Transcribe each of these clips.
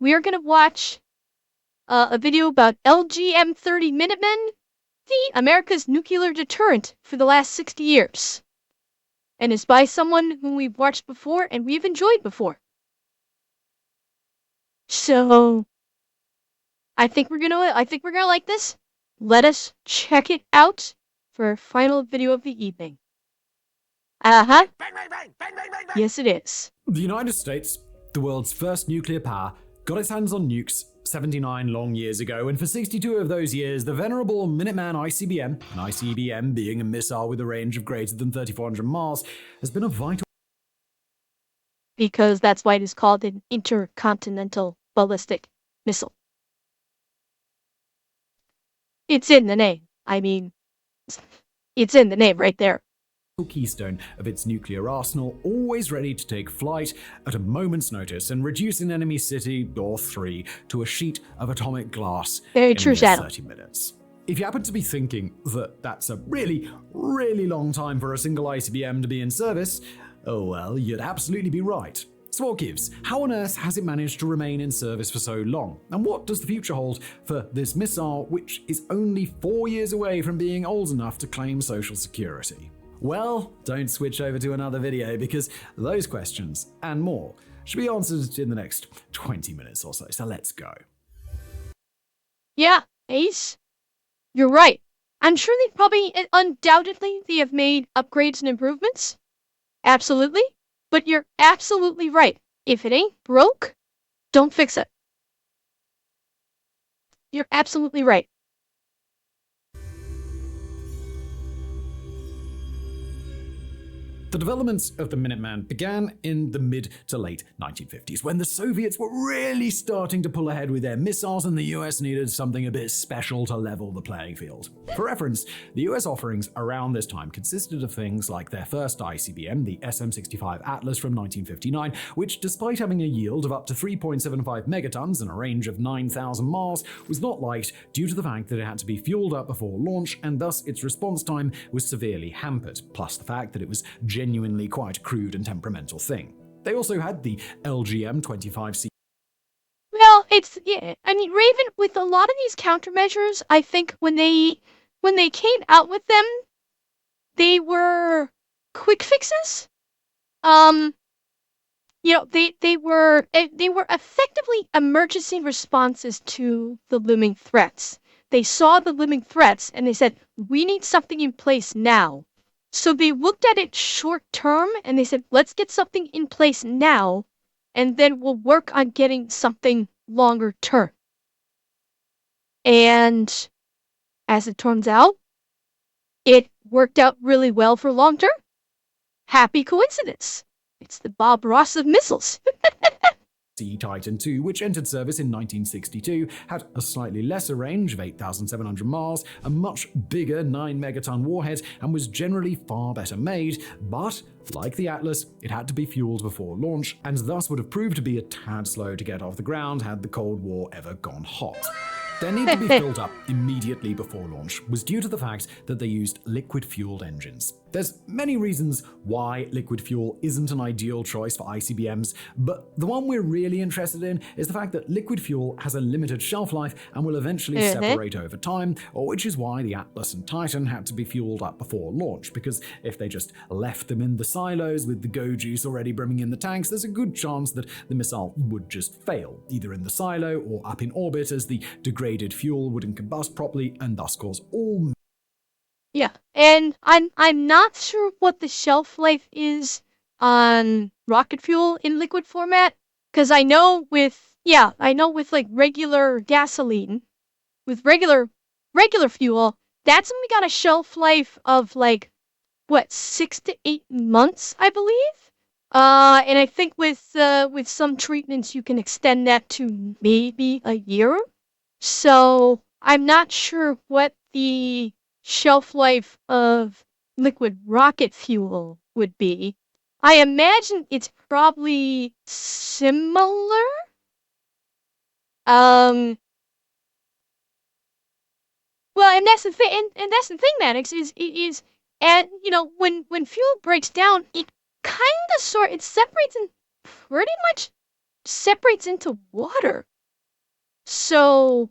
we are going to watch a video about LGM-30 Minutemen, the America's nuclear deterrent for the last 60 years. And it's by someone whom we've watched before and we've enjoyed before. So I think we're gonna like this. Let us check it out for our final video of the evening. Uh-huh. Yes, it is. The United States, the world's first nuclear power, got its hands on nukes 79 long years ago, and for 62 of those years, the venerable Minuteman ICBM, an ICBM being a missile with a range of greater than 3,400 miles, has been a vital... Because that's why it is called an intercontinental ballistic missile. It's in the name. I mean, it's in the name right there. Keystone of its nuclear arsenal, always ready to take flight at a moment's notice and reduce an enemy city or three to a sheet of atomic glass Very in true, mere Shadow. 30 minutes. If you happen to be thinking that that's a really, really long time for a single ICBM to be in service, oh well, you'd absolutely be right. So what gives? How on earth has it managed to remain in service for so long? And what does the future hold for this missile, which is only 4 years away from being old enough to claim Social Security? Well, don't switch over to another video, because those questions and more should be answered in the next 20 minutes or so. So let's go. Yeah, Ace, you're right. I'm sure undoubtedly, they have made upgrades and improvements. Absolutely. But you're absolutely right. If it ain't broke, don't fix it. You're absolutely right. The developments of the Minuteman began in the mid to late 1950s, when the Soviets were really starting to pull ahead with their missiles and the US needed something a bit special to level the playing field. For reference, the US offerings around this time consisted of things like their first ICBM, the SM-65 Atlas from 1959, which, despite having a yield of up to 3.75 megatons and a range of 9,000 miles, was not liked due to the fact that it had to be fueled up before launch, and thus its response time was severely hampered, plus the fact that it was genuinely quite a crude and temperamental thing. They also had the LGM-25C. Well, I mean, Raven, with a lot of these countermeasures, I think when they came out with them, they were quick fixes. You know, they were effectively emergency responses to the looming threats. They saw the looming threats and they said, we need something in place now. So they looked at it short term and they said, let's get something in place now, and then we'll work on getting something longer term. And as it turns out, it worked out really well for long term. Happy coincidence. It's the Bob Ross of missiles. Titan II, which entered service in 1962, had a slightly lesser range of 8,700 miles, a much bigger 9-megaton warhead, and was generally far better made, but like the Atlas, it had to be fueled before launch, and thus would have proved to be a tad slow to get off the ground had the Cold War ever gone hot. Their need to be filled up immediately before launch was due to the fact that they used liquid-fueled engines. There's many reasons why liquid fuel isn't an ideal choice for ICBMs, but the one we're really interested in is the fact that liquid fuel has a limited shelf life and will eventually separate over time, which is why the Atlas and Titan had to be fueled up before launch, because if they just left them in the silos with the go juice already brimming in the tanks, there's a good chance that the missile would just fail, either in the silo or up in orbit, as the degraded fuel wouldn't combust properly and thus cause all... Yeah, and I'm not sure what the shelf life is on rocket fuel in liquid format, because I know with like regular gasoline, with regular fuel, that's only got a shelf life of like what, 6 to 8 months, I believe. And I think with some treatments you can extend that to maybe a year. So I'm not sure what the shelf life of liquid rocket fuel would be. I imagine it's probably similar. Well, and that's the thing, and that's the thing, Maddox, is and you know, when fuel breaks down, it kind of it separates in pretty much separates into water. So,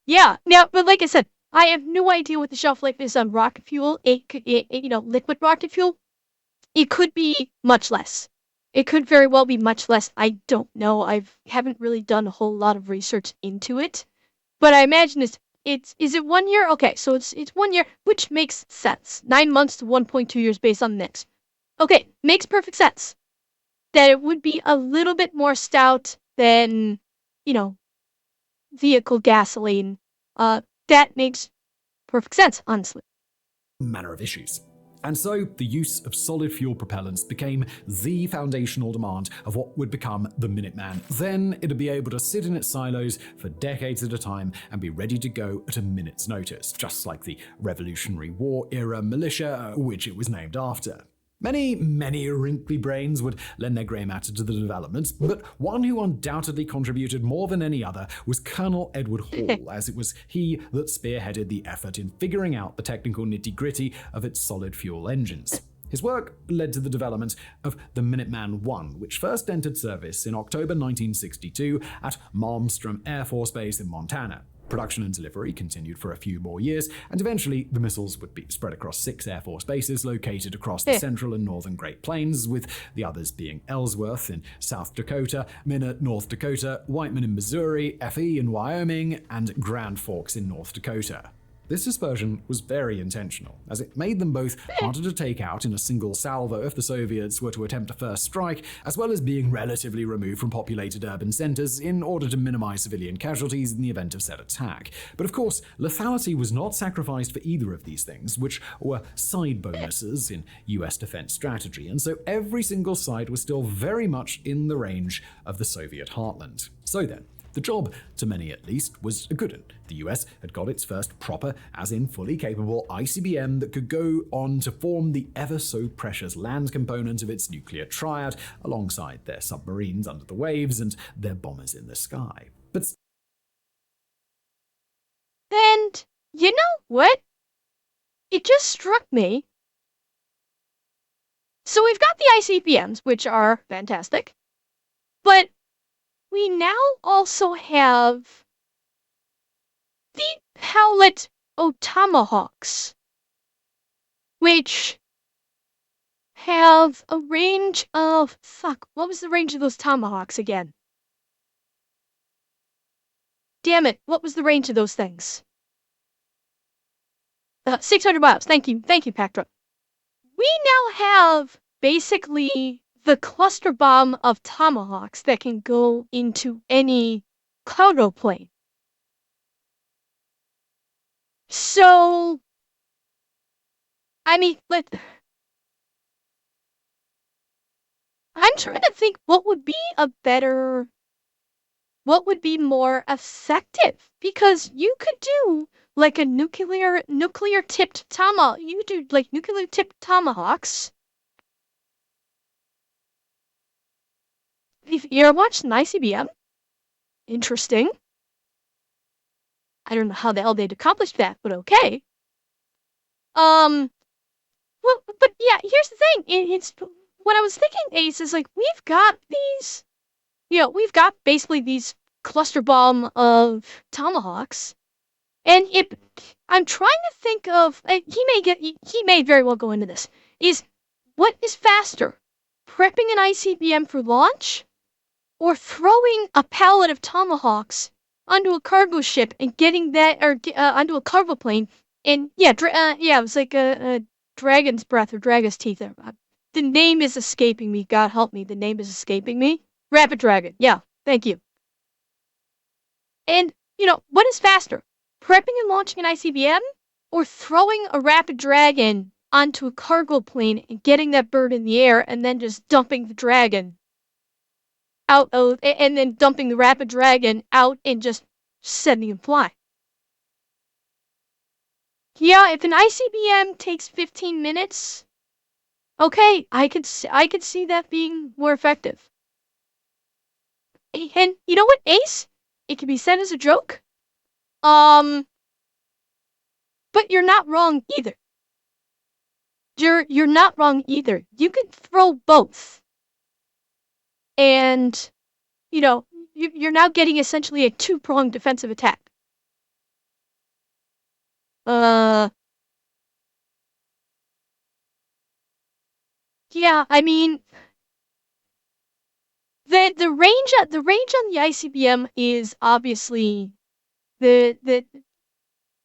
yeah. Now, but like I said, I have no idea what the shelf life is on rocket fuel. Liquid rocket fuel. It could be much less. It could very well be much less. I don't know. I haven't really done a whole lot of research into it, but I imagine it's is it 1 year? Okay, so it's 1 year, which makes sense. 9 months to 1.2 years based on mix. Okay, makes perfect sense. That it would be a little bit more stout than, you know, vehicle gasoline. That makes perfect sense, honestly. Manner of issues. And so, the use of solid fuel propellants became the foundational demand of what would become the Minuteman. Then, it'd be able to sit in its silos for decades at a time and be ready to go at a minute's notice, just like the Revolutionary War era militia, which it was named after. Many wrinkly brains would lend their grey matter to the development, but one who undoubtedly contributed more than any other was Colonel Edward Hall, as it was he that spearheaded the effort in figuring out the technical nitty-gritty of its solid fuel engines. His work led to the development of the Minuteman I, which first entered service in October 1962 at Malmstrom Air Force Base in Montana. Production and delivery continued for a few more years, and eventually the missiles would be spread across 6 Air Force bases located across the central and northern Great Plains, with the others being Ellsworth in South Dakota, Minot, North Dakota, Whiteman in Missouri, FE in Wyoming, and Grand Forks in North Dakota. This dispersion was very intentional, as it made them both harder to take out in a single salvo if the Soviets were to attempt a first strike, as well as being relatively removed from populated urban centers in order to minimize civilian casualties in the event of said attack. But of course, lethality was not sacrificed for either of these things, which were side bonuses in US defense strategy, and so every single side was still very much in the range of the Soviet heartland. So then, the job, to many at least, was a good one. The US had got its first proper, as in fully capable, ICBM that could go on to form the ever-so-precious land component of its nuclear triad, alongside their submarines under the waves and their bombers in the sky. But And you know what? It just struck me. So we've got the ICBMs, which are fantastic, but we now also have the Howlett Tomahawks, which have a range of what was the range of those Tomahawks again? Damn it, what was the range of those things? 600 miles. Thank you, Pactra. We now have basically the cluster bomb of Tomahawks that can go into any cargo plane. So, I mean, I'm trying to think what would be more effective, because you could do like a nuclear tipped tomahawk. You could do like nuclear tipped tomahawks. If you ever watched an ICBM, interesting. I don't know how the hell they'd accomplish that, but okay. Well, but yeah, here's the thing. It's what I was thinking, Ace, is like we've got these, we've got basically these cluster bomb of tomahawks, and I'm trying to think of. He may very well go into this. Is what is faster, prepping an ICBM for launch, or throwing a pallet of tomahawks onto a cargo ship and getting that, or onto a cargo plane, and it was like a dragon's breath or dragon's teeth. The name is escaping me. God help me, the name is escaping me. Rapid Dragon. Yeah, thank you. And what is faster, prepping and launching an ICBM, or throwing a Rapid Dragon onto a cargo plane and getting that bird in the air and then just dumping the dragon out of, and then dumping the Rapid Dragon out and just setting him fly. Yeah, if an ICBM takes 15 minutes, okay, I could see that being more effective. And you know what, Ace? It can be said as a joke. But you're not wrong either. You're not wrong either. You could throw both. And, you're now getting essentially a two-pronged defensive attack. Yeah, I mean, the range on the ICBM is obviously the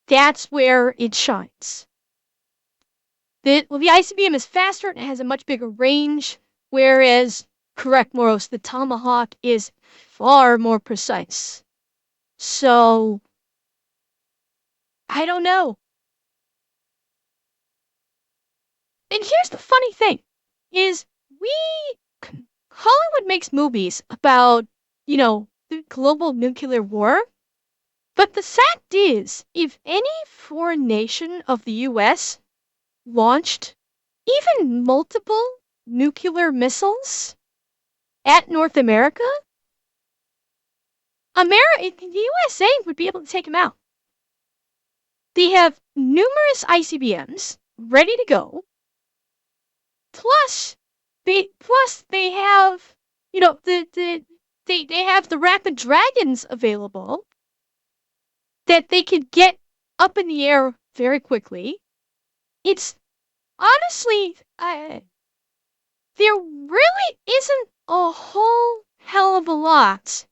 that's where it shines. The ICBM is faster and it has a much bigger range, whereas, correct, Moros, the Tomahawk is far more precise. So, I don't know. And here's the funny thing, is we Hollywood makes movies about, the global nuclear war, but the fact is, if any foreign nation of the US launched even multiple nuclear missiles at North America, the USA would be able to take them out. They have numerous ICBMs ready to go. Plus, they have, they have the Rapid Dragons available that they could get up in the air very quickly. It's honestly, there really isn't a whole hell of a lot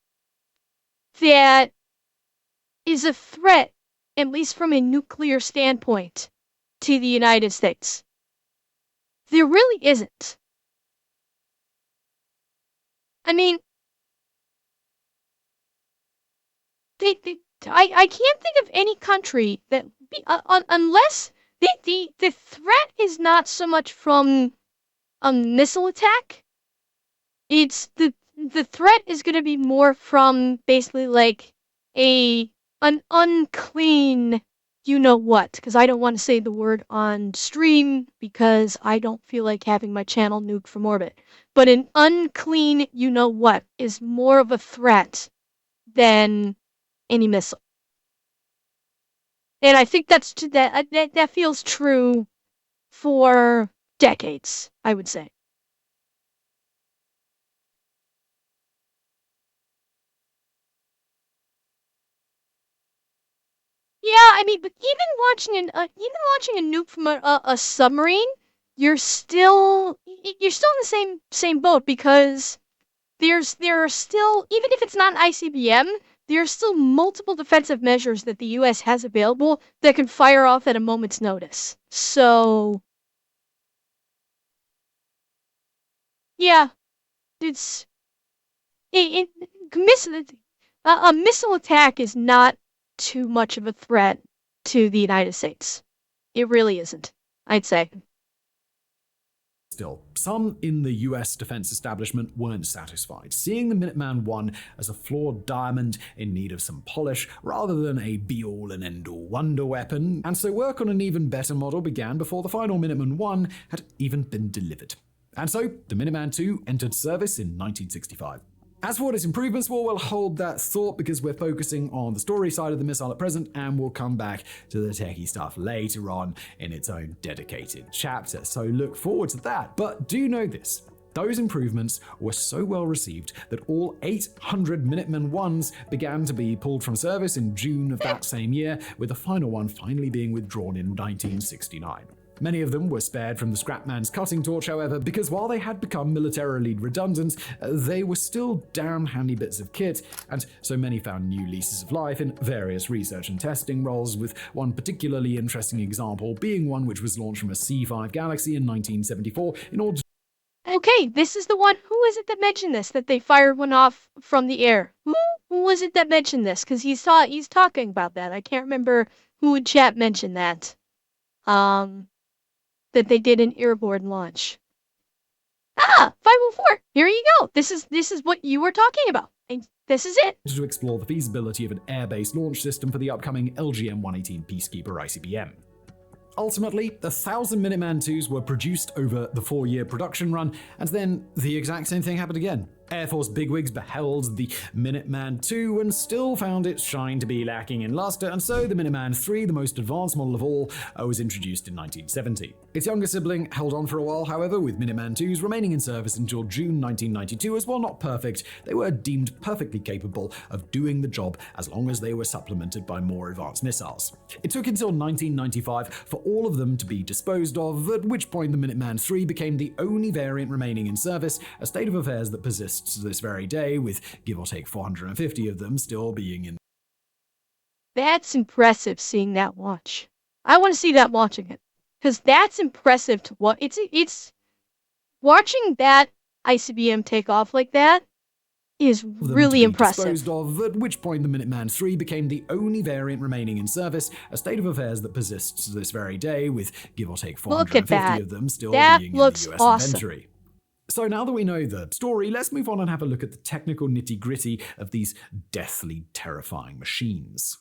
that is a threat, at least from a nuclear standpoint, to the United States. There really isn't. I mean, I can't think of any country that, unless the threat is not so much from a missile attack, it's the threat is going to be more from basically like an unclean you know what, because I don't want to say the word on stream because I don't feel like having my channel nuked from orbit. But an unclean you know what is more of a threat than any missile. And I think that feels true for decades, I would say. Yeah, I mean, but even launching a nuke from a submarine, you're still in the same boat because there are still, even if it's not an ICBM, there are still multiple defensive measures that the U.S. has available that can fire off at a moment's notice. So yeah, it's missile a missile attack is not too much of a threat to the United States. It really isn't, I'd say. Still, some in the US defense establishment weren't satisfied, seeing the Minuteman I as a flawed diamond in need of some polish rather than a be-all and end-all wonder weapon, and so work on an even better model began before the final Minuteman I had even been delivered. And so, the Minuteman II entered service in 1965. As for what its improvements were, we'll hold that thought because we're focusing on the story side of the missile at present, and we'll come back to the techie stuff later on in its own dedicated chapter. So look forward to that. But do know this. Those improvements were so well received that all 800 Minuteman Is began to be pulled from service in June of that same year, with the final one finally being withdrawn in 1969. Many of them were spared from the scrapman's cutting torch, however, because while they had become militarily redundant, they were still damn handy bits of kit, and so many found new leases of life in various research and testing roles, with one particularly interesting example being one which was launched from a C-5 Galaxy in 1974 in order to Okay, this is the one. Who is it that mentioned this? That they fired one off from the air? Who was it that mentioned this? Because he's talking about that. I can't remember who in chat mentioned that. That they did an airborne launch. 504. Here you go. This is what you were talking about. And this is it. to explore the feasibility of an air-based launch system for the upcoming LGM-118 Peacekeeper ICBM. Ultimately, 1,000 Minuteman IIs were produced over the 4-year production run, and then the exact same thing happened again. Air Force bigwigs beheld the Minuteman II and still found its shine to be lacking in luster, and so the Minuteman III, the most advanced model of all, was introduced in 1970. Its younger sibling held on for a while, however, with Minuteman IIs remaining in service until June 1992, as while not perfect, they were deemed perfectly capable of doing the job as long as they were supplemented by more advanced missiles. It took until 1995 for all of them to be disposed of, at which point the Minuteman III became the only variant remaining in service, a state of affairs that persists to this very day, with give or take 450 of them still being in. That's impressive, seeing that launch. I want to see that launch again, because that's impressive to what it's watching that ICBM take off like that is really impressive. Disposed of, at which point the Minuteman III became the only variant remaining in service, a state of affairs that persists to this very day, with give or take 450 of them still being in the US inventory. So now that we know the story, let's move on and have a look at the technical nitty-gritty of these deathly terrifying machines.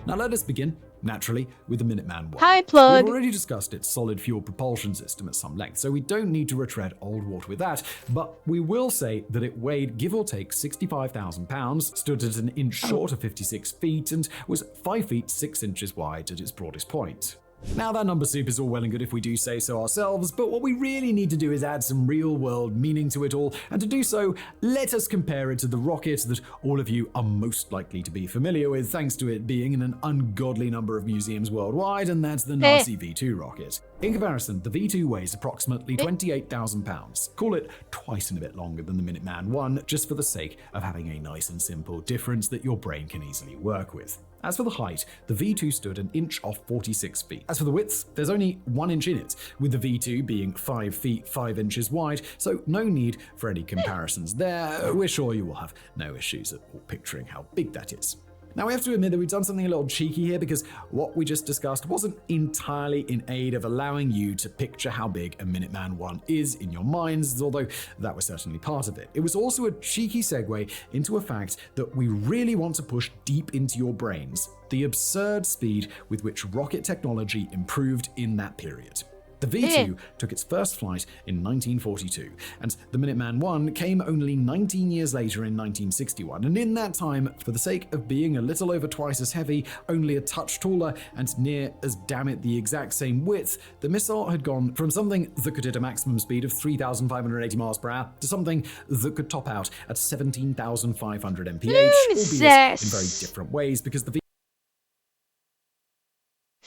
Now let us begin, naturally, with the Minuteman I. Hi, plug. We've already discussed its solid fuel propulsion system at some length, so we don't need to retread old water with that, but we will say that it weighed give or take 65,000 pounds, stood at an inch short of 56 feet, and was 5 feet 6 inches wide at its broadest point. Now that number soup is all well and good if we do say so ourselves, but what we really need to do is add some real-world meaning to it all, and to do so, let us compare it to the rocket that all of you are most likely to be familiar with, thanks to it being in an ungodly number of museums worldwide, and that's the Nazi V2 rocket. In comparison, the V2 weighs approximately 28,000 pounds. Call it twice and a bit longer than the Minuteman I, just for the sake of having a nice and simple difference that your brain can easily work with. As for the height, the V2 stood an inch off 46 feet. As for the width, there's only 1 inch in it, with the V2 being 5 feet 5 inches wide, so no need for any comparisons there. We're sure you will have no issues at all picturing how big that is. Now we have to admit that we've done something a little cheeky here, because what we just discussed wasn't entirely in aid of allowing you to picture how big a Minuteman I is in your minds, although that was certainly part of it. It was also a cheeky segue into a fact that we really want to push deep into your brains: the absurd speed with which rocket technology improved in that period. The V2 took its first flight in 1942, and the Minuteman I came only 19 years later in 1961, and in that time, for the sake of being a little over twice as heavy, only a touch taller, and near as damn it the exact same width, the missile had gone from something that could hit a maximum speed of 3,580 miles per hour to something that could top out at 17,500 mph, albeit in very different ways, because the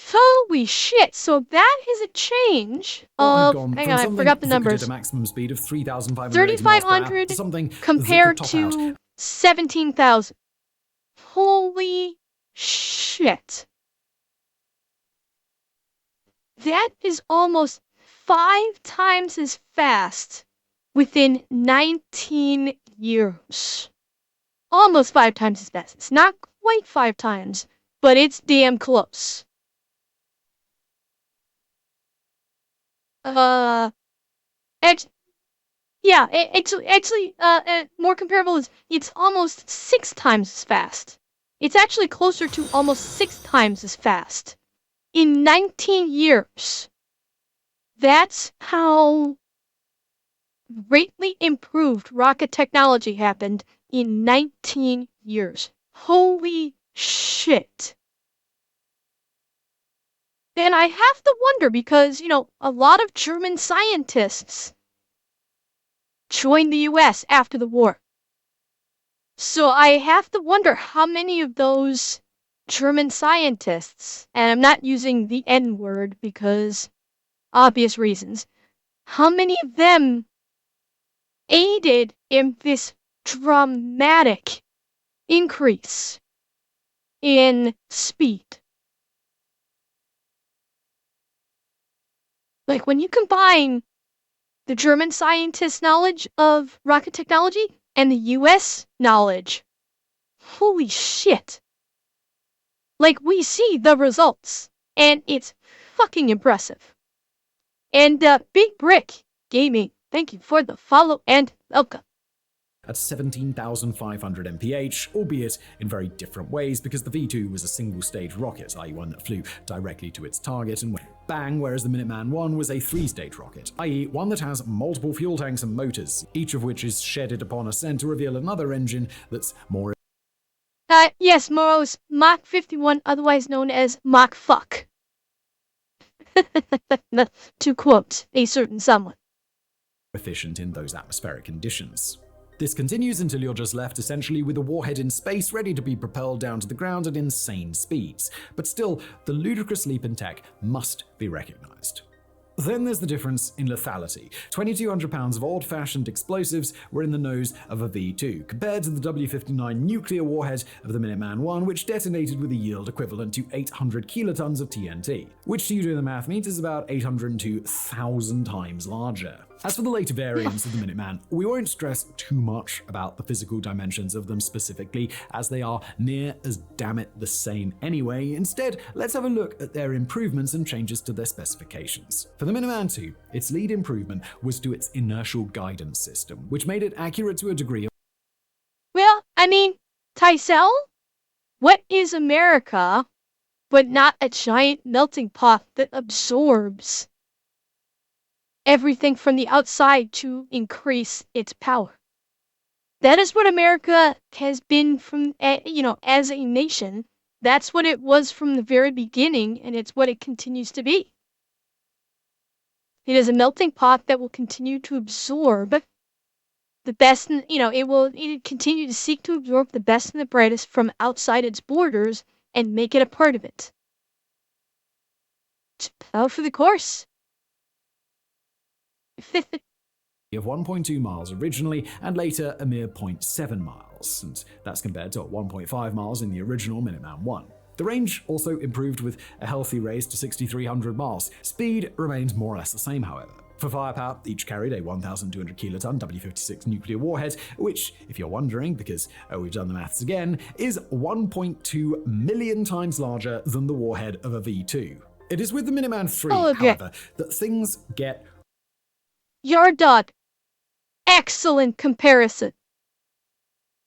Holy shit, so that is a change of, hang on, I forgot the numbers. A maximum speed of 3,500 compared to 17,000. Holy shit. That is almost 5 times as fast within 19 years. Almost 5 times as fast. It's not quite 5 times, but it's damn close. More comparable is it's almost 6 times as fast. It's actually closer to almost 6 times as fast in 19 years. That's how greatly improved rocket technology happened in 19 years. Holy shit. And I have to wonder because, a lot of German scientists joined the US after the war. So I have to wonder how many of those German scientists, and I'm not using the N word because obvious reasons, how many of them aided in this dramatic increase in speed. Like, when you combine the German scientists' knowledge of rocket technology and the US knowledge, holy shit. Like, we see the results, and it's fucking impressive. And Big Brick Gaming, thank you for the follow and welcome. at 17,500 mph, albeit in very different ways because the V2 was a single-stage rocket, i.e. one that flew directly to its target and went bang, whereas the Minuteman I was a three-stage rocket, i.e. one that has multiple fuel tanks and motors, each of which is shedded upon ascent to reveal another engine that's more Yes, Morrow's Mach 51, otherwise known as Mach Fuck. To quote a certain someone. efficient in those atmospheric conditions. This continues until you're just left essentially with a warhead in space ready to be propelled down to the ground at insane speeds. But still, the ludicrous leap in tech must be recognized. Then there's the difference in lethality. 2,200 pounds of old-fashioned explosives were in the nose of a V2, compared to the W-59 nuclear warhead of the Minuteman I, which detonated with a yield equivalent to 800 kilotons of TNT, which, to you do the math, means is about 802,000 times larger. As for the later variants of the Minuteman, we won't stress too much about the physical dimensions of them specifically, as they are near as damn it the same anyway. Instead, let's have a look at their improvements and changes to their specifications. For the Minuteman II, its lead improvement was to its inertial guidance system, which made it accurate to a degree. Well, I mean, Tysell, what is America but not a giant melting pot that absorbs everything from the outside to increase its power? That is what America has been from, as a nation. That's what it was from the very beginning, and it's what it continues to be. It is a melting pot that will continue to absorb the best, it continue to seek to absorb the best and the brightest from outside its borders and make it a part of it. Out for the course. Of 1.2 miles originally, and later a mere 0.7 miles, and that's compared to 1.5 miles in the original Minuteman I. The range also improved with a healthy raise to 6,300 miles. Speed remained more or less the same, however. For firepower, each carried a 1,200 kiloton W-56 nuclear warhead, which, if you're wondering, because we've done the maths again, is 1.2 million times larger than the warhead of a V2. It is with the Minuteman III, however, that things get... Yard dog. Excellent comparison.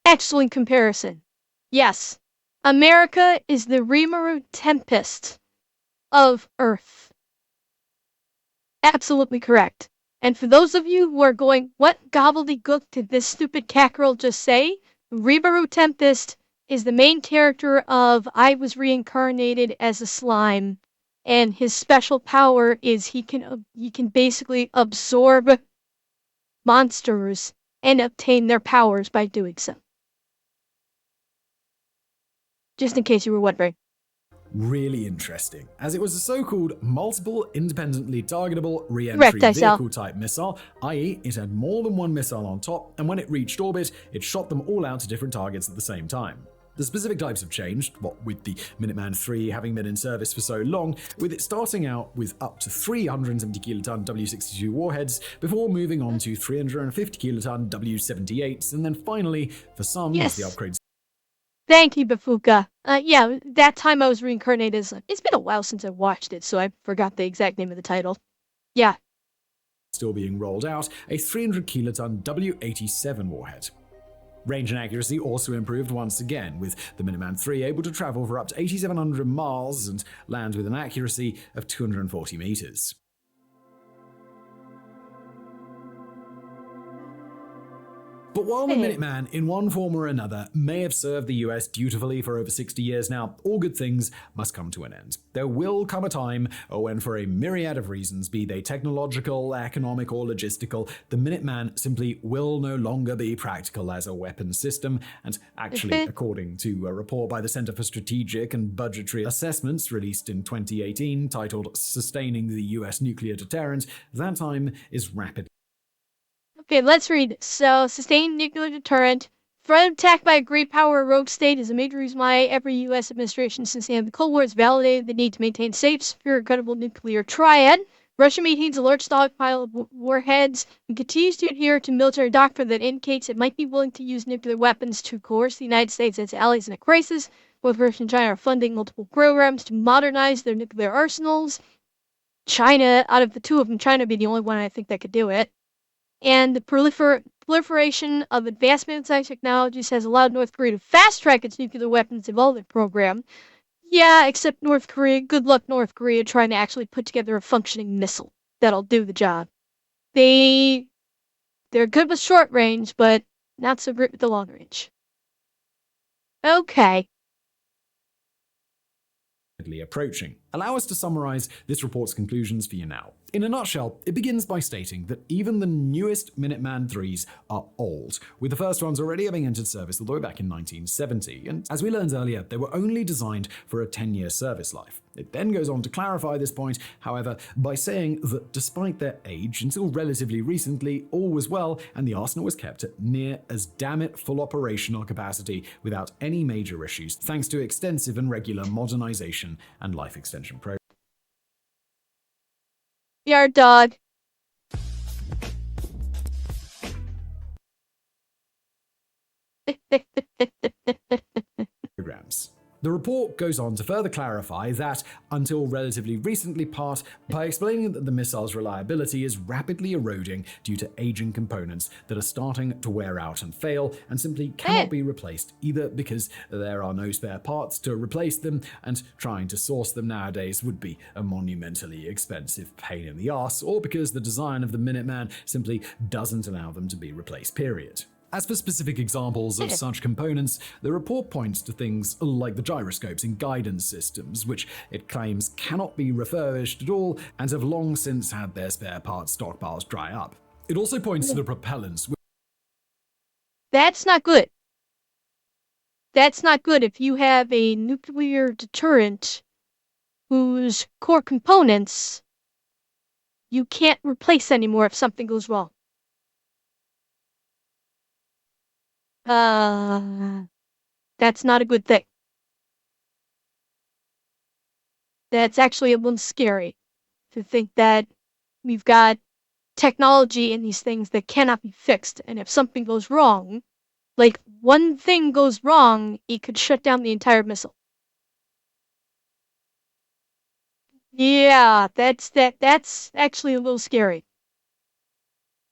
Excellent comparison. Yes, America is the Rimuru Tempest of Earth. Absolutely correct. And for those of you who are going, what gobbledygook did this stupid cackerel just say? Rimuru Tempest is the main character of I Was Reincarnated as a Slime, and his special power is he can basically absorb monsters and obtain their powers by doing so. Just in case you were wondering. Really interesting, as it was a so-called multiple independently targetable re-entry vehicle-type missile, i.e. it had more than one missile on top, and when it reached orbit, it shot them all out to different targets at the same time. The specific types have changed, what with the Minuteman III having been in service for so long, with it starting out with up to 370 kiloton W-62 warheads, before moving on to 350 kiloton W-78s, and then finally, for some, as the upgrades... Thank you, Bafuka. Yeah, that time I was reincarnated as... It's been a while since I watched it, so I forgot the exact name of the title. Yeah. Still being rolled out, a 300 kiloton W-87 warhead. Range and accuracy also improved once again, with the Minuteman III able to travel for up to 8,700 miles and land with an accuracy of 240 meters. But while the Minuteman, in one form or another, may have served the US dutifully for over 60 years now, all good things must come to an end. There will come a time when, for a myriad of reasons, be they technological, economic, or logistical, the Minuteman simply will no longer be practical as a weapon system, and actually, according to a report by the Center for Strategic and Budgetary Assessments released in 2018 titled Sustaining the US Nuclear Deterrent, that time is rapidly... Okay, let's read this. So, sustained nuclear deterrent. Threat attack by a great power rogue state is a major reason why every U.S. administration since the end of the Cold War has validated the need to maintain safe, secure, and credible nuclear triad. Russia maintains a large stockpile of warheads and continues to adhere to military doctrine that indicates it might be willing to use nuclear weapons to coerce the United States and its allies in a crisis. Both Russia and China are funding multiple programs to modernize their nuclear arsenals. China, out of the two of them, China would be the only one I think that could do it. and the proliferation of advanced military technologies has allowed North Korea to fast-track its nuclear weapons development program. Yeah, except North Korea. Good luck, North Korea, trying to actually put together a functioning missile that'll do the job. They're good with short range, but not so great with the long range. Okay. Approaching. Allow us to summarize this report's conclusions for you now. In a nutshell, it begins by stating that even the newest Minuteman 3s are old, with the first ones already having entered service all the way back in 1970, and as we learned earlier, they were only designed for a 10-year service life. It then goes on to clarify this point, however, by saying that despite their age, until relatively recently, all was well, and the arsenal was kept at near as damn it full operational capacity without any major issues, thanks to extensive and regular modernization and life extension programs. Yard dog. The report goes on to further clarify that, until relatively recently part, by explaining that the missile's reliability is rapidly eroding due to aging components that are starting to wear out and fail and simply cannot be replaced, either because there are no spare parts to replace them, and trying to source them nowadays would be a monumentally expensive pain in the ass, or because the design of the Minuteman simply doesn't allow them to be replaced, period. As for specific examples of such components, the report points to things like the gyroscopes in guidance systems, which it claims cannot be refurbished at all and have long since had their spare parts stockpiles dry up. It also points to the propellants. That's not good. That's not good if you have a nuclear deterrent whose core components you can't replace anymore if something goes wrong. That's not a good thing. That's actually a little scary to think that we've got technology in these things that cannot be fixed, and if something goes wrong, like one thing goes wrong, it could shut down the entire missile. Yeah, that's actually a little scary.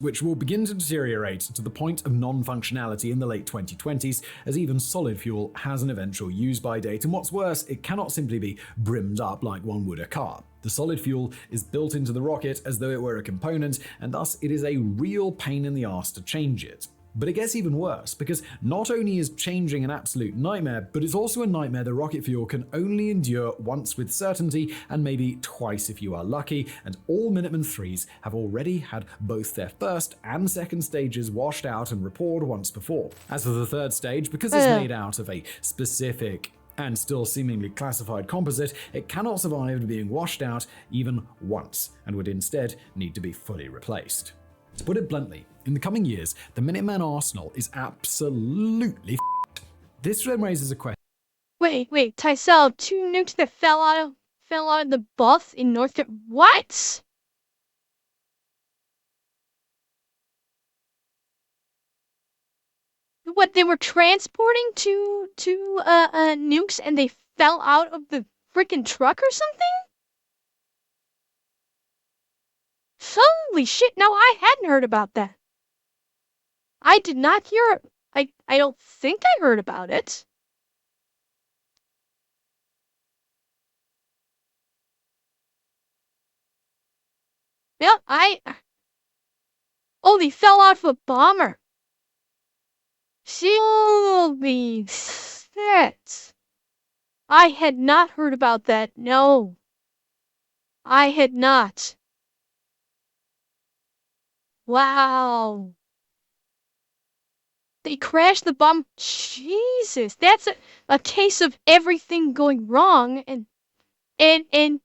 Which will begin to deteriorate to the point of non-functionality in the late 2020s, as even solid fuel has an eventual use-by date, and what's worse, it cannot simply be brimmed up like one would a car. The solid fuel is built into the rocket as though it were a component, and thus it is a real pain in the ass to change it. But it gets even worse, because not only is changing an absolute nightmare, but it's also a nightmare the rocket fuel can only endure once with certainty, and maybe twice if you are lucky, and all Minuteman 3s have already had both their first and second stages washed out and repoured once before. As for the third stage, because it's made out of a specific and still seemingly classified composite, it cannot survive being washed out even once, and would instead need to be fully replaced. To put it bluntly, in the coming years, the Minuteman arsenal is absolutely f***ed. This then raises a question. Wait, Tysell, 2 nukes that fell out of the bus in North Carolina. What? What, they were transporting two nukes and they fell out of the freaking truck or something? Holy shit, no, I hadn't heard about that. I did not hear. I don't think I heard about it. Yeah, oh, they fell out of a bomber. Holy shit. I had not heard about that. No. I had not. Wow. They crashed the bomb. Jesus, that's a case of everything going wrong and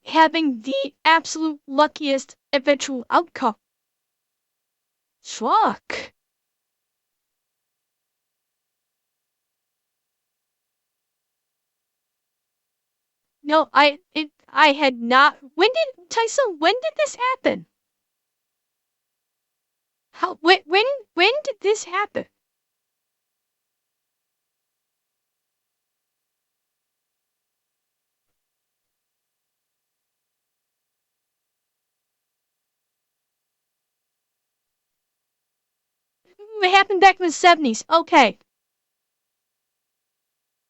having the absolute luckiest eventual outcome. Fuck. No, I had not. Tyson, when did this happen? When did this happen? it happened back in the 70s. Okay.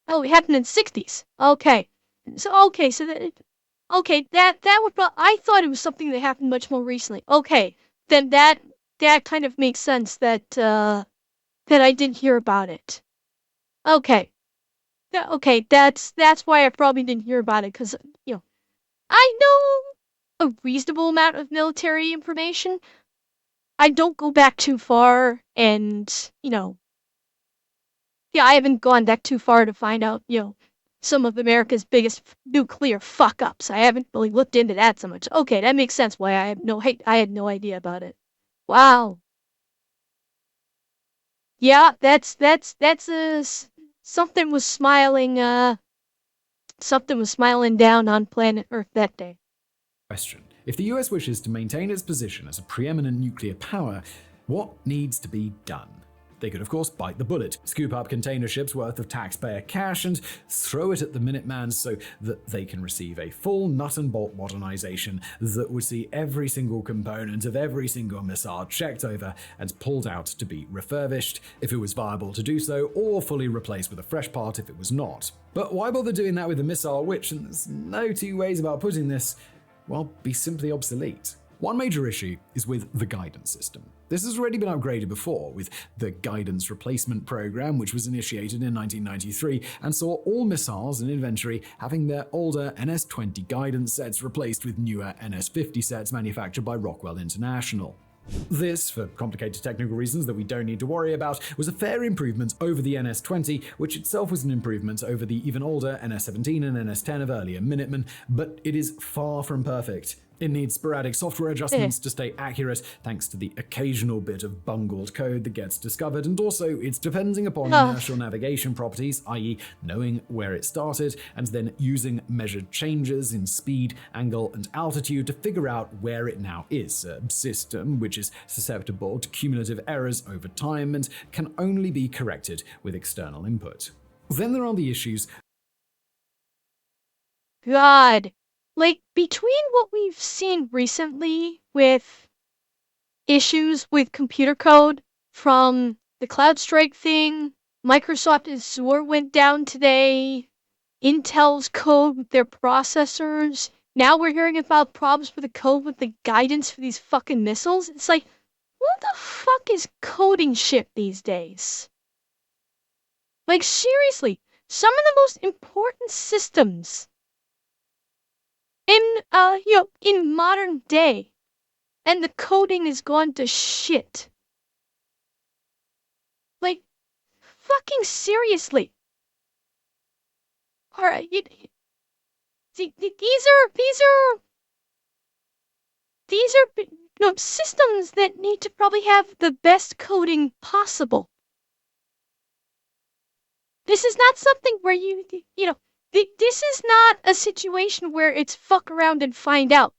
Oh, it happened in the 60s. Okay. So that would I thought it was something that happened much more recently. Okay. Then that kind of makes sense that I didn't hear about it. Okay. Okay, that's why I probably didn't hear about it cuz I know a reasonable amount of military information. I don't go back too far and, yeah, I haven't gone back too far to find out, some of America's biggest nuclear fuck ups. I haven't really looked into that so much. Okay, that makes sense why I had no idea about it. Wow. Yeah, that's something was smiling down on planet Earth that day. Question. If the US wishes to maintain its position as a preeminent nuclear power, what needs to be done? They could, of course, bite the bullet, scoop up container ships worth of taxpayer cash, and throw it at the Minutemans so that they can receive a full nut and bolt modernization that would see every single component of every single missile checked over and pulled out to be refurbished if it was viable to do so, or fully replaced with a fresh part if it was not. But why bother doing that with a missile which, and there's no two ways about putting this, well, be simply obsolete? One major issue is with the guidance system. This has already been upgraded before with the Guidance Replacement Program, which was initiated in 1993 and saw all missiles in inventory having their older NS-20 guidance sets replaced with newer NS-50 sets manufactured by Rockwell International. This, for complicated technical reasons that we don't need to worry about, was a fair improvement over the NS-20, which itself was an improvement over the even older NS-17 and NS-10 of earlier Minutemen, but it is far from perfect. It needs sporadic software adjustments to stay accurate, thanks to the occasional bit of bungled code that gets discovered, and also it's depending upon inertial navigation properties, i.e. knowing where it started, and then using measured changes in speed, angle, and altitude to figure out where it now is, a system which is susceptible to cumulative errors over time and can only be corrected with external input. Then there are the issues. God. Like, between what we've seen recently with issues with computer code from the CloudStrike thing, Microsoft Azure went down today, Intel's code with their processors, now we're hearing about problems with the code with the guidance for these fucking missiles. It's like, what the fuck is coding shit these days? Like, seriously, some of the most important systems in modern day, and the coding has gone to shit. Like, fucking seriously. Alright, these are systems that need to probably have the best coding possible. This is not something where this is not a situation where it's fuck around and find out.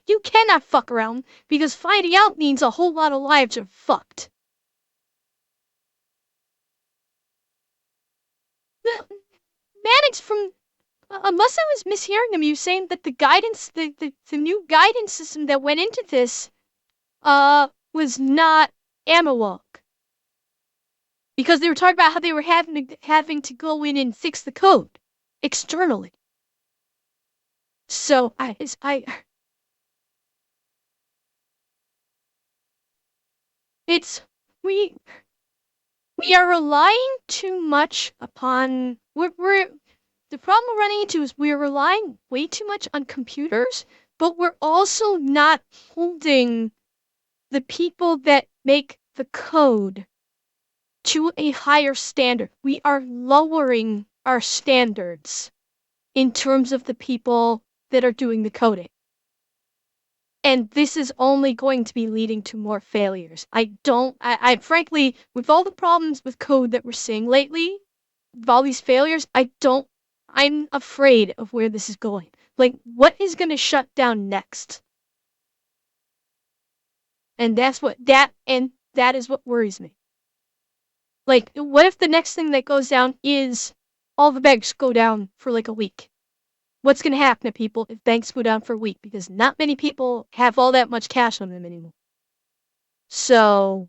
You cannot fuck around, because finding out means a whole lot of lives are fucked. Maddox unless I was mishearing him, you saying that the new guidance system that went into this, was not analog. Because they were talking about how they were having to go in and fix the code externally. So we are relying too much upon the problem we're running into is we're relying way too much on computers, but we're also not holding the people that make the code to a higher standard. We are lowering our standards in terms of the people that are doing the coding. And this is only going to be leading to more failures. I frankly, with all the problems with code that we're seeing lately, with all these failures, I'm afraid of where this is going. Like, what is going to shut down next? And that is what worries me. Like, what if the next thing that goes down is all the banks go down for like a week? What's going to happen to people if banks go down for a week? Because not many people have all that much cash on them anymore. So,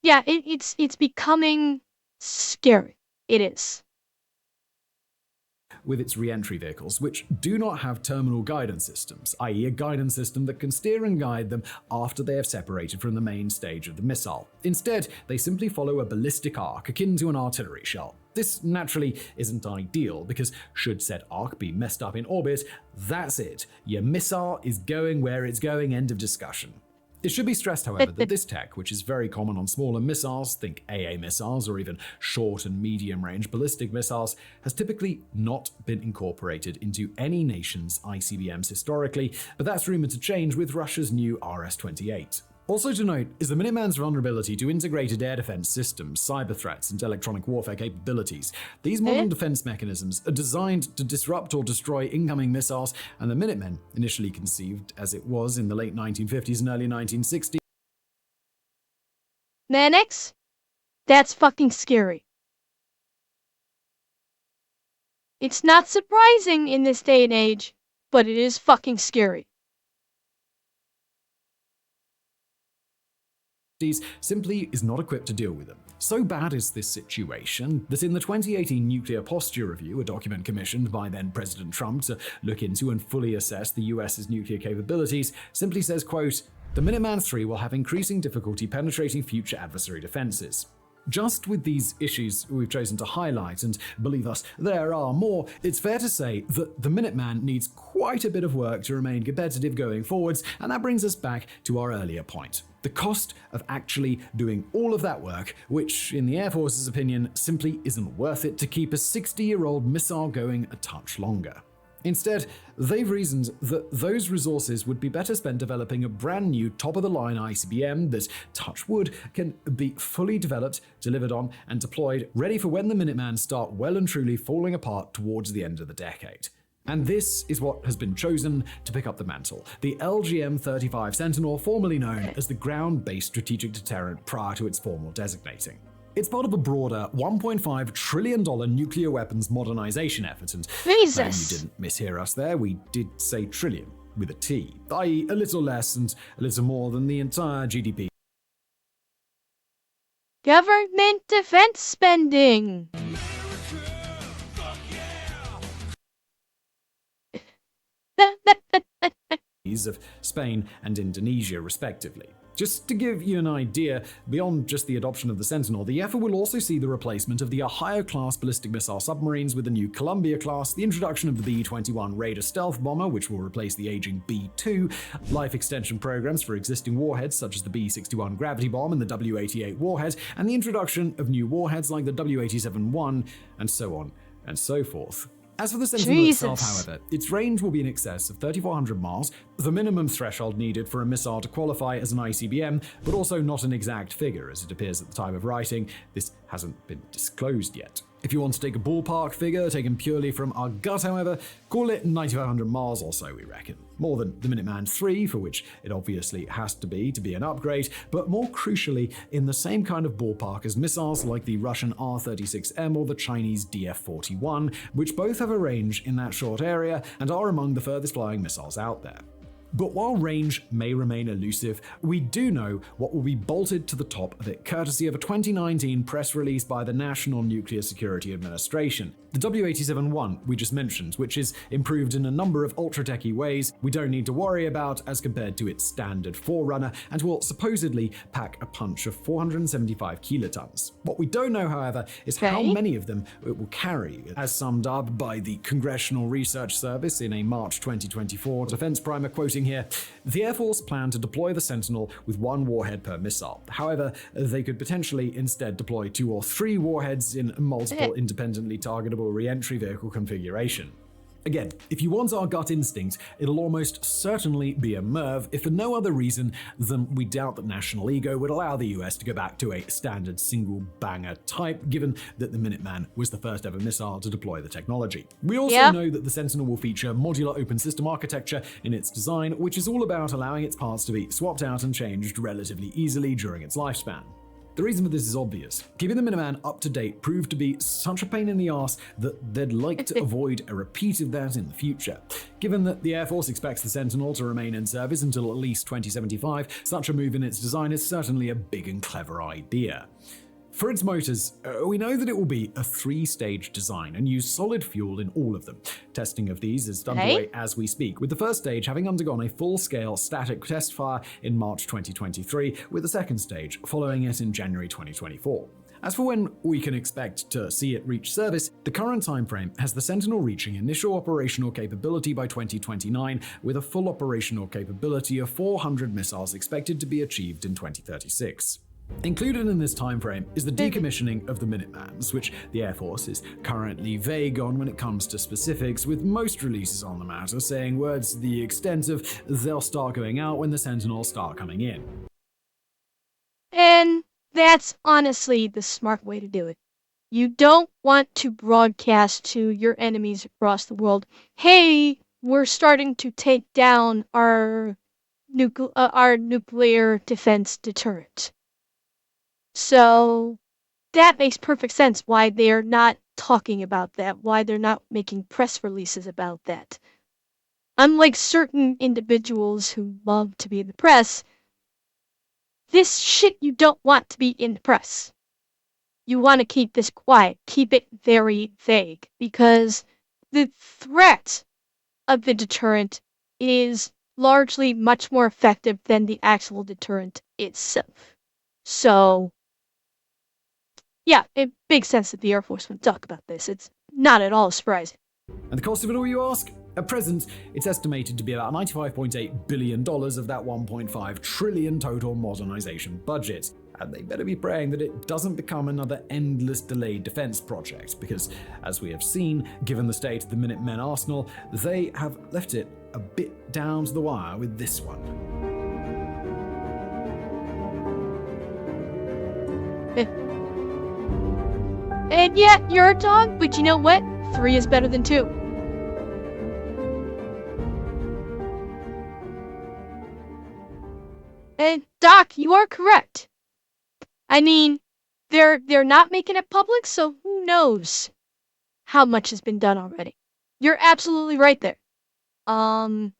Yeah, it's becoming scary. It is. With its re-entry vehicles, which do not have terminal guidance systems, i.e. a guidance system that can steer and guide them after they have separated from the main stage of the missile. Instead, they simply follow a ballistic arc akin to an artillery shell. This naturally isn't ideal because should said arc be messed up in orbit, that's it. Your missile is going where it's going, end of discussion. It should be stressed, however, that this tech, which is very common on smaller missiles, think AA missiles or even short and medium range ballistic missiles, has typically not been incorporated into any nation's ICBMs historically, but that's rumored to change with Russia's new RS-28. Also to note is the Minuteman's vulnerability to integrated air defense systems, cyber threats, and electronic warfare capabilities. These modern defense mechanisms are designed to disrupt or destroy incoming missiles, and the Minutemen, initially conceived as it was in the late 1950s and early 1960s, Mannix? That's fucking scary. It's not surprising in this day and age, but it is fucking scary. simply is not equipped to deal with them. So bad is this situation that in the 2018 Nuclear Posture Review, a document commissioned by then President Trump to look into and fully assess the US's nuclear capabilities, simply says, quote, "The Minuteman III will have increasing difficulty penetrating future adversary defenses." Just with these issues we've chosen to highlight, and believe us, there are more, it's fair to say that the Minuteman needs quite a bit of work to remain competitive going forwards, and that brings us back to our earlier point. The cost of actually doing all of that work, which, in the Air Force's opinion, simply isn't worth it to keep a 60-year-old missile going a touch longer. Instead, they've reasoned that those resources would be better spent developing a brand new top-of-the-line ICBM that, touch wood, can be fully developed, delivered on, and deployed, ready for when the Minuteman start well and truly falling apart towards the end of the decade. And this is what has been chosen to pick up the mantle. The LGM-35 Sentinel, formerly known as the Ground-Based Strategic Deterrent prior to its formal designating. It's part of a broader $1.5 trillion nuclear weapons modernization effort, and Jesus. you didn't mishear us there, we did say trillion with a T, i.e. a little less and a little more than the entire GDP. Government defense spending. Of Spain and Indonesia, respectively. Just to give you an idea, beyond just the adoption of the Sentinel, the effort will also see the replacement of the Ohio-class ballistic missile submarines with the new Columbia-class, the introduction of the B-21 Raider stealth bomber, which will replace the aging B-2, life extension programs for existing warheads such as the B-61 gravity bomb and the W-88 warhead, and the introduction of new warheads like the W-87-1, and so on and so forth. As for the Sentinel itself, however, its range will be in excess of 3,400 miles, the minimum threshold needed for a missile to qualify as an ICBM, but also not an exact figure, as it appears at the time of writing. This hasn't been disclosed yet. If you want to take a ballpark figure taken purely from our gut, however, call it 9,500 miles or so, we reckon. More than the Minuteman III, for which it obviously has to be an upgrade, but more crucially, in the same kind of ballpark as missiles like the Russian R-36M or the Chinese DF-41, which both have a range in that short area and are among the furthest flying missiles out there. But while range may remain elusive, we do know what will be bolted to the top of it courtesy of a 2019 press release by the National Nuclear Security Administration. The W-87-1 we just mentioned, which is improved in a number of ultra-techy ways we don't need to worry about as compared to its standard Forerunner, and will supposedly pack a punch of 475 kilotons. What we don't know, however, is how many of them it will carry, as summed up by the Congressional Research Service in a March 2024 defense primer quoting here, "The Air Force plan to deploy the Sentinel with one warhead per missile. However, they could potentially instead deploy 2 or 3 warheads in multiple independently targetable re-entry vehicle configuration." Again, if you want our gut instinct, it'll almost certainly be a MERV, if for no other reason than we doubt that national ego would allow the US to go back to a standard single banger type, given that the Minuteman was the first ever missile to deploy the technology. We also know that the Sentinel will feature modular open system architecture in its design, which is all about allowing its parts to be swapped out and changed relatively easily during its lifespan. The reason for this is obvious. Keeping the Minuteman up to date proved to be such a pain in the ass that they'd like to avoid a repeat of that in the future. Given that the Air Force expects the Sentinel to remain in service until at least 2075, such a move in its design is certainly a big and clever idea. For its motors, we know that it will be a 3-stage design and use solid fuel in all of them. Testing of these is underway as we speak, with the first stage having undergone a full-scale static test fire in March 2023, with the second stage following it in January 2024. As for when we can expect to see it reach service, the current timeframe has the Sentinel reaching initial operational capability by 2029, with a full operational capability of 400 missiles expected to be achieved in 2036. Included in this timeframe is the decommissioning of the Minutemans, which the Air Force is currently vague on when it comes to specifics, with most releases on the matter saying words to the extent of they'll start going out when the Sentinels start coming in. And that's honestly the smart way to do it. You don't want to broadcast to your enemies across the world, hey, we're starting to take down our nuclear defense deterrent. So that makes perfect sense why they're not talking about that, why they're not making press releases about that. Unlike certain individuals who love to be in the press, this shit you don't want to be in the press. You want to keep this quiet, keep it very vague, because the threat of the deterrent is largely much more effective than the actual deterrent itself. So yeah, it makes sense that the Air Force would talk about this. It's not at all surprising. And the cost of it all, you ask? At present, it's estimated to be about $95.8 billion of that $1.5 trillion total modernization budget. And they better be praying that it doesn't become another endless delayed defense project, because, as we have seen, given the state of the Minutemen arsenal, they have left it a bit down to the wire with this one. And yeah, you're a dog, but you know what? 3 is better than 2. And Doc, you are correct. I mean, they're not making it public, so who knows how much has been done already. You're absolutely right there. Yeah,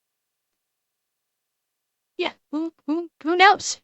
who knows?